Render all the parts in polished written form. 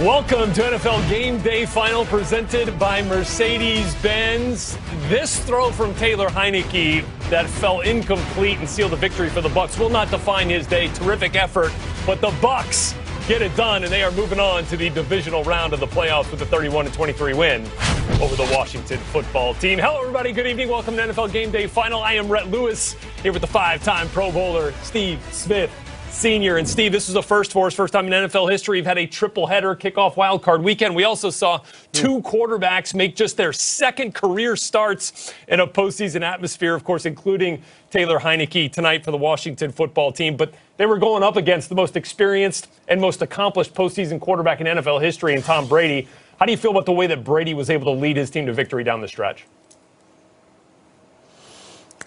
Welcome to NFL Game Day Final presented by Mercedes-Benz. This throw from Taylor Heinicke that fell incomplete and sealed the victory for the Bucs will not define his day. Terrific effort, but the Bucs get it done, and they are moving on to the divisional round of the playoffs with a 31-23 win over the Washington football team. Hello, everybody. Good evening. Welcome to NFL Game Day Final. I am Rhett Lewis here with the five-time Pro Bowler, Steve Smith Sr. And Steve, this is a first for us. First time in NFL history. We've had a triple-header kickoff wildcard weekend. We also saw two quarterbacks make just their second career starts in a postseason atmosphere, of course, including Taylor Heinicke tonight for the Washington football team. But they were going up against the most experienced and most accomplished postseason quarterback in NFL history in Tom Brady. How do you feel about the way that Brady was able to lead his team to victory down the stretch?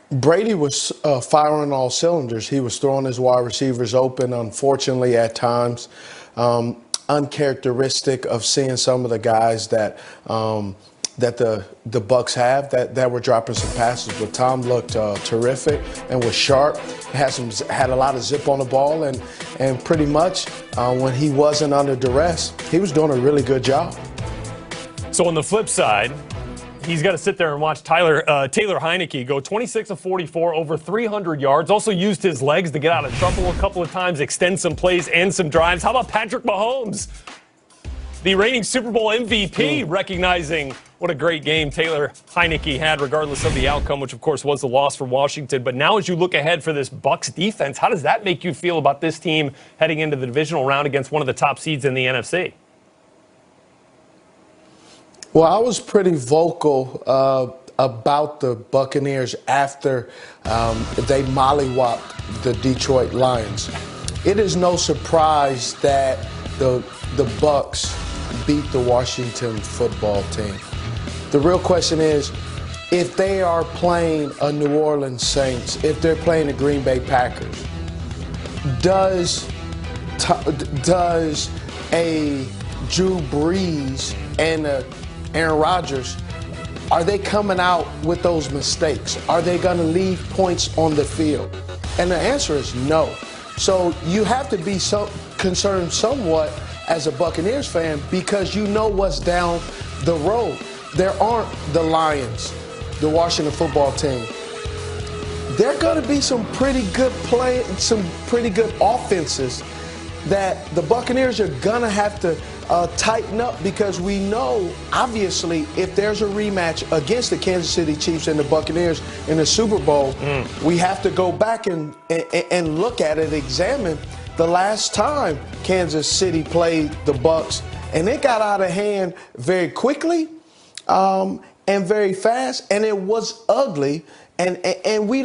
Brady was firing all cylinders. He was throwing his wide receivers open, unfortunately, at times. Uncharacteristic of seeing some of the guys that the Bucs have that were dropping some passes. But Tom looked terrific and was sharp. Had a lot of zip on the ball, and pretty much when he wasn't under duress, he was doing a really good job. So on the flip side, he's got to sit there and watch Taylor Heinicke go 26 of 44, over 300 yards. Also used his legs to get out of trouble a couple of times, extend some plays and some drives. How about Patrick Mahomes, the reigning Super Bowl MVP, recognizing what a great game Taylor Heinicke had, regardless of the outcome, which, of course, was the loss for Washington. But now as you look ahead for this Bucs defense, how does that make you feel about this team heading into the divisional round against one of the top seeds in the NFC? Well, I was pretty vocal about the Buccaneers after they mollywopped the Detroit Lions. It is no surprise that the Bucs beat the Washington football team. The real question is, if they are playing a New Orleans Saints, if they're playing the Green Bay Packers, does a Drew Brees and a Aaron Rodgers, are they coming out with those mistakes? Are they going to leave points on the field? And the answer is no. So you have to be concerned somewhat as a Buccaneers fan because you know what's down the road. There aren't the Lions, the Washington football team. There are going to be some pretty good some pretty good offenses that the Buccaneers are going to have to tighten up, because we know, obviously, if there's a rematch against the Kansas City Chiefs and the Buccaneers in the Super Bowl, we have to go back and look at it, examine the last time Kansas City played the Bucs, and it got out of hand very quickly and very fast, and it was ugly, and we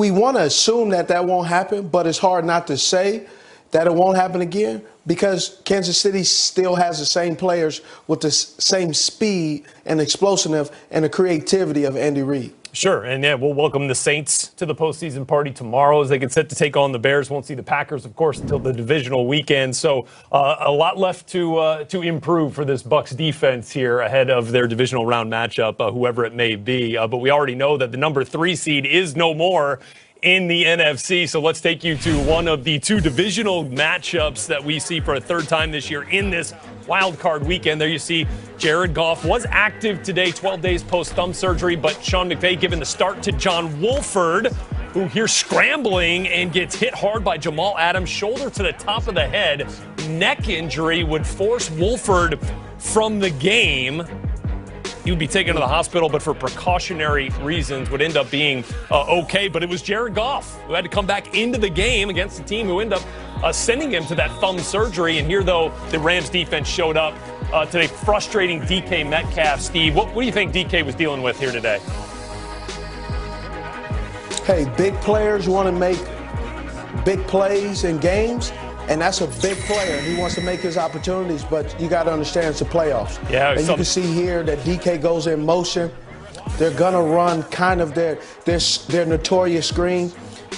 want to assume that won't happen, but it's hard not to say that it won't happen again, because Kansas City still has the same players with the same speed and explosiveness and the creativity of Andy Reid. Sure, and yeah, we'll welcome the Saints to the postseason party tomorrow as they get set to take on the Bears. Won't see the Packers, of course, until the divisional weekend. So a lot left to improve for this Bucs defense here ahead of their divisional round matchup, whoever it may be. But we already know that the number 3 seed is no more in the NFC. So let's take you to one of the two divisional matchups that we see for a third time this year in this wild card weekend. There you see Jared Goff was active today, 12 days post thumb surgery, but Sean McVay giving the start to John Wolford, who here scrambling and gets hit hard by Jamal Adams, shoulder to the top of the head. Neck injury would force Wolford from the game. He would be taken to the hospital, but for precautionary reasons would end up being okay. But it was Jared Goff who had to come back into the game against the team who ended up sending him to that thumb surgery. And here, though, the Rams defense showed up today, frustrating DK Metcalf. Steve, what do you think DK was dealing with here today? Hey, big players want to make big plays in games. And that's a big player. He wants to make his opportunities, but you got to understand it's the playoffs. Yeah, and you can see here that DK goes in motion. They're going to run kind of their notorious screen.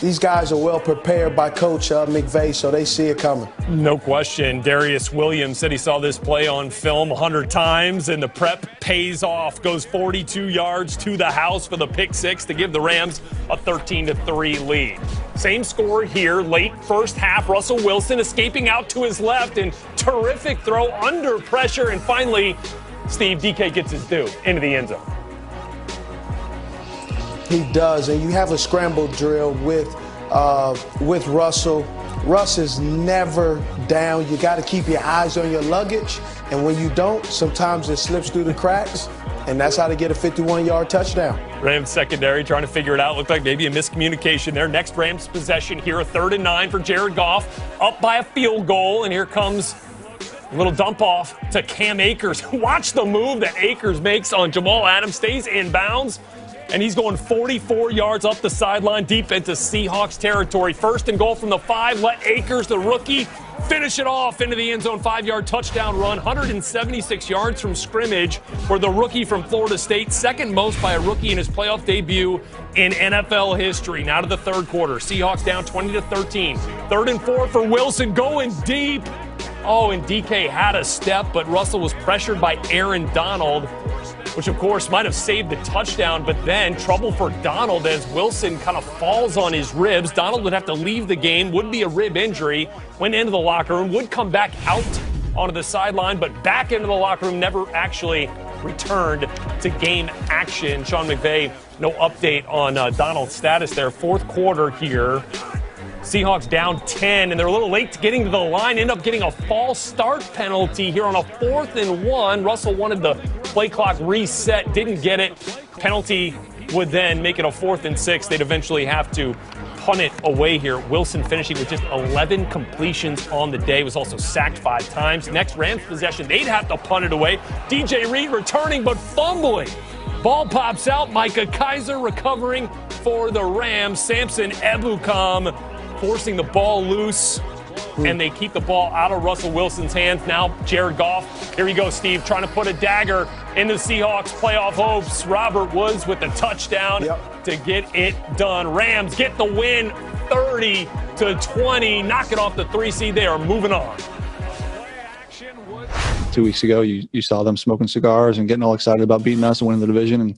these guys are well prepared by Coach McVay, so they see it coming. No question. Darius Williams said he saw this play on film 100 times, and the prep pays off. Goes 42 yards to the house for the pick six to give the Rams a 13-3 lead. Same score here, late first half. Russell Wilson escaping out to his left, and terrific throw under pressure, and finally, Steve, DK gets his due into the end zone. He does, and you have a scramble drill with Russell. Russ is never down. You got to keep your eyes on your luggage, and when you don't, sometimes it slips through the cracks, and that's how to get a 51-yard touchdown. Rams secondary trying to figure it out. Looked like maybe a miscommunication there. Next Rams possession here, a 3rd and 9 for Jared Goff, up by a field goal, and here comes a little dump off to Cam Akers. Watch the move that Akers makes on Jamal Adams, stays in bounds, and he's going 44 yards up the sideline, deep into Seahawks territory. 1st and goal from the 5. Let Akers, the rookie, finish it off into the end zone. 5-yard touchdown run. 176 yards from scrimmage for the rookie from Florida State. 2nd most by a rookie in his playoff debut in NFL history. Now to the 3rd quarter. Seahawks down 20-13. 3rd and 4 for Wilson, going deep. Oh, and DK had a step, but Russell was pressured by Aaron Donald, which of course might have saved the touchdown, but then trouble for Donald as Wilson kind of falls on his ribs. Donald would have to leave the game, would be a rib injury, went into the locker room, would come back out onto the sideline, but back into the locker room, never actually returned to game action. Sean McVay, no update on Donald's status there. 4th quarter here. Seahawks down 10, and they're a little late to getting to the line. End up getting a false start penalty here on a 4th and 1. Russell wanted the play clock reset, didn't get it. Penalty would then make it a 4th and 6. They'd eventually have to punt it away here. Wilson finishing with just 11 completions on the day. Was also sacked 5 times. Next Rams possession, they'd have to punt it away. DJ Reed returning but fumbling. Ball pops out. Micah Kaiser recovering for the Rams. Samson Ebukam forcing the ball loose, and they keep the ball out of Russell Wilson's hands. Now Jared Goff, here you go, Steve, trying to put a dagger in the Seahawks' playoff hopes. Robert Woods with the touchdown to get it done. Rams get the win 30-20, knock it off the 3 seed. They are moving on. 2 weeks ago, you saw them smoking cigars and getting all excited about beating us and winning the division, and